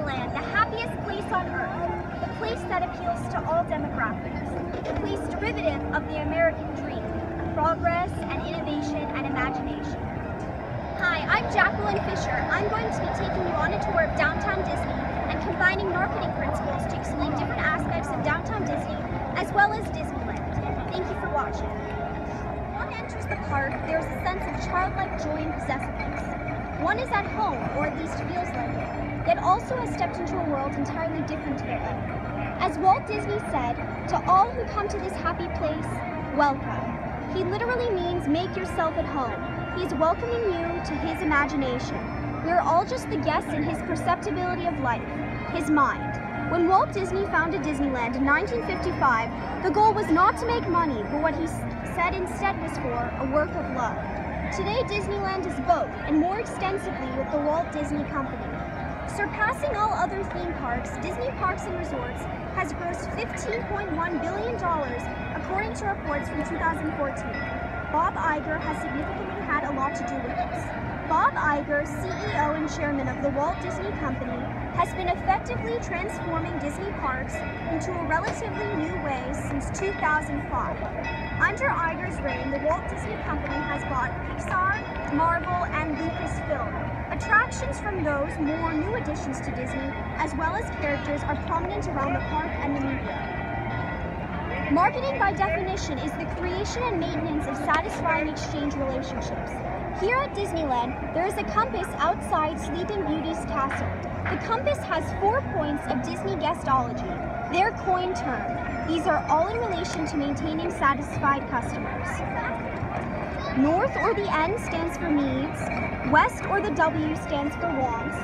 Disneyland, the happiest place on earth, the place that appeals to all demographics, the place derivative of the American dream, progress and innovation and imagination. Hi, I'm Jacqueline Fisher. I'm going to be taking you on a tour of downtown Disney and combining marketing principles to explain different aspects of downtown Disney as well as Disneyland. Thank you for watching. When one enters the park, there's a sense of childlike joy and possessiveness. One is at home, or at least feels like it, yet also has stepped into a world entirely different to their own. As Walt Disney said, to all who come to this happy place, welcome. He literally means make yourself at home. He's welcoming you to his imagination. We are all just the guests in his perceptibility of life, his mind. When Walt Disney founded Disneyland in 1955, the goal was not to make money, but what he said instead was for a work of love. Today, Disneyland is both, and more extensively with the Walt Disney Company. Surpassing all other theme parks, Disney Parks and Resorts has grossed $15.1 billion, according to reports from 2014. Bob Iger has significantly had a lot to do with this. Bob Iger, CEO and chairman of the Walt Disney Company, has been effectively transforming Disney parks into a relatively new way since 2005. Under Iger's reign, the Walt Disney Company has bought Pixar, Marvel, and Lucasfilm. Attractions from those more new additions to Disney, as well as characters, are prominent around the park and the media. Marketing, by definition, is the creation and maintenance of satisfying exchange relationships. Here at Disneyland, there is a compass outside Sleeping Beauty's castle. The compass has 4 points of Disney guestology, their coin term. These are all in relation to maintaining satisfied customers. North or the N stands for needs, West or the W stands for wants,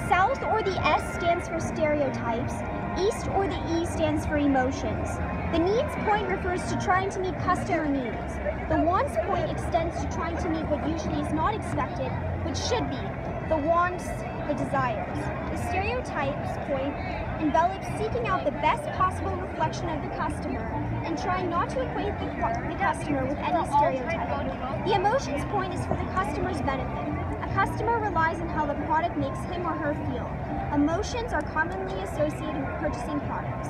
South or the S stands for stereotypes, East or the E stands for emotions. The needs point refers to trying to meet customer needs. The wants point extends to trying to meet what usually is not expected, but should be. The wants, the desires. The stereotypes point envelops seeking out the best possible reflection of the customer and trying not to equate the customer with any stereotype. The emotions point is for the customer's benefit. A customer relies on how the product makes him or her feel. Emotions are commonly associated with purchasing products.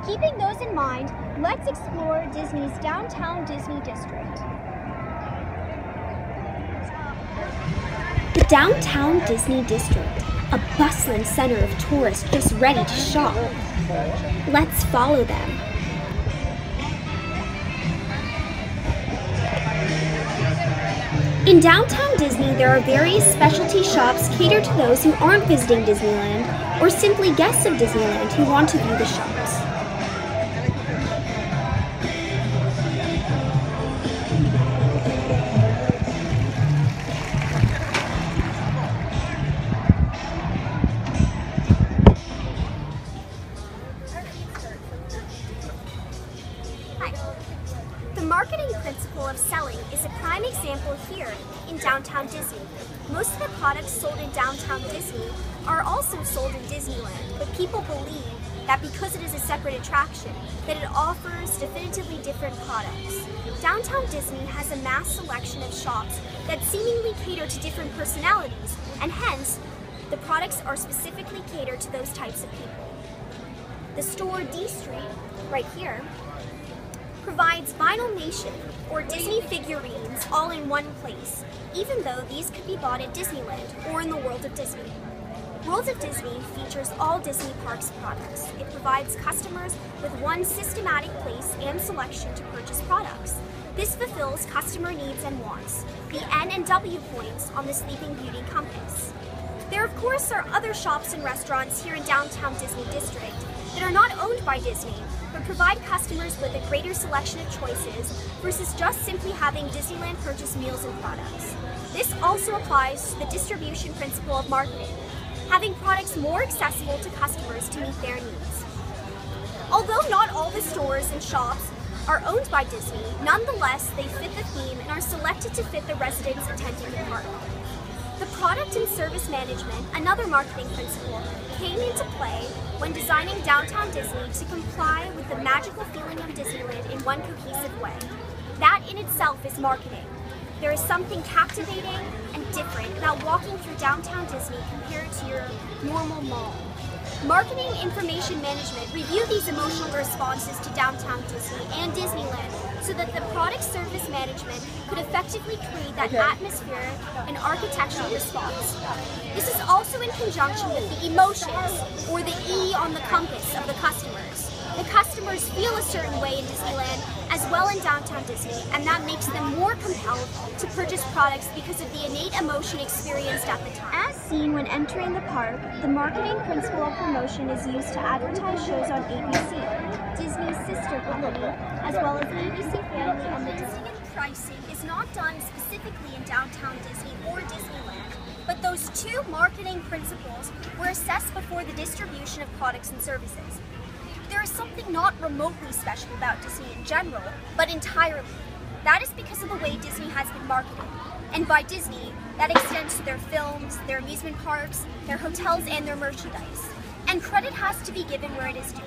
Keeping those in mind, let's explore Disney's Downtown Disney District. The Downtown Disney District, a bustling center of tourists just ready to shop. Let's follow them. In Downtown Disney, there are various specialty shops catered to those who aren't visiting Disneyland or simply guests of Disneyland who want to view the shops. The marketing principle of selling is a prime example here in Downtown Disney. Most of the products sold in Downtown Disney are also sold in Disneyland, but people believe that because it is a separate attraction, that it offers definitively different products. Downtown Disney has a mass selection of shops that seemingly cater to different personalities, and hence, the products are specifically catered to those types of people. The store D Street, right here, provides Vinyl Nation, or Disney figurines, all in one place, even though these could be bought at Disneyland or in the World of Disney. World of Disney features all Disney Parks products. It provides customers with one systematic place and selection to purchase products. This fulfills customer needs and wants, the N and W points on the Sleeping Beauty compass. There, of course, are other shops and restaurants here in Downtown Disney District that are not owned by Disney, but provide customers with a greater selection of choices versus just simply having Disneyland purchase meals and products. This also applies to the distribution principle of marketing, having products more accessible to customers to meet their needs. Although not all the stores and shops are owned by Disney, nonetheless they fit the theme and are selected to fit the residents attending the park. The product and service management, another marketing principle, came into play when designing Downtown Disney to comply with the magical feeling of Disneyland in one cohesive way. That in itself is marketing. There is something captivating and different about walking through Downtown Disney compared to your normal mall. Marketing information management reviewed these emotional responses to Downtown Disney and Disneyland so that the product service management could effectively create that atmospheric and architectural response. This is also in conjunction with the emotions, or the E on the compass of the customers. The customers feel a certain way in Disneyland as well in Downtown Disney, and that makes them more compelled to purchase products because of the innate emotion experienced at the time. As seen when entering the park, the marketing principle of promotion is used to advertise shows on ABC, Disney's sister company, as well as ABC Family and the Disney. Pricing is not done specifically in Downtown Disney or Disneyland, but those two marketing principles were assessed before the distribution of products and services. There is something not remotely special about Disney in general, but entirely. That is because of the way Disney has been marketed. And by Disney, that extends to their films, their amusement parks, their hotels, and their merchandise. And credit has to be given where it is due.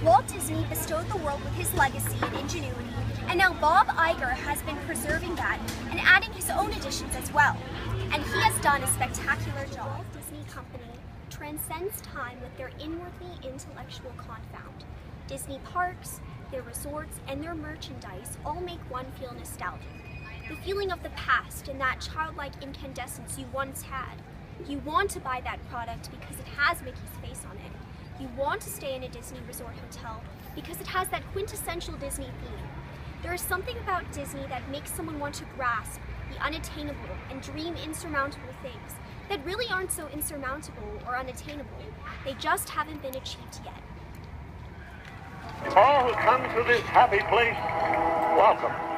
Walt Disney bestowed the world with his legacy and ingenuity, and now Bob Iger has been preserving that and adding his own additions as well. And he has done a spectacular job. Walt Disney Company transcends time with their inwardly intellectual confound. Disney parks, their resorts, and their merchandise all make one feel nostalgic. The feeling of the past and that childlike incandescence you once had. You want to buy that product because it has Mickey's face on it. You want to stay in a Disney resort hotel because it has that quintessential Disney theme. There is something about Disney that makes someone want to grasp the unattainable and dream insurmountable things that really aren't so insurmountable or unattainable. They just haven't been achieved yet. All who come to this happy place, welcome.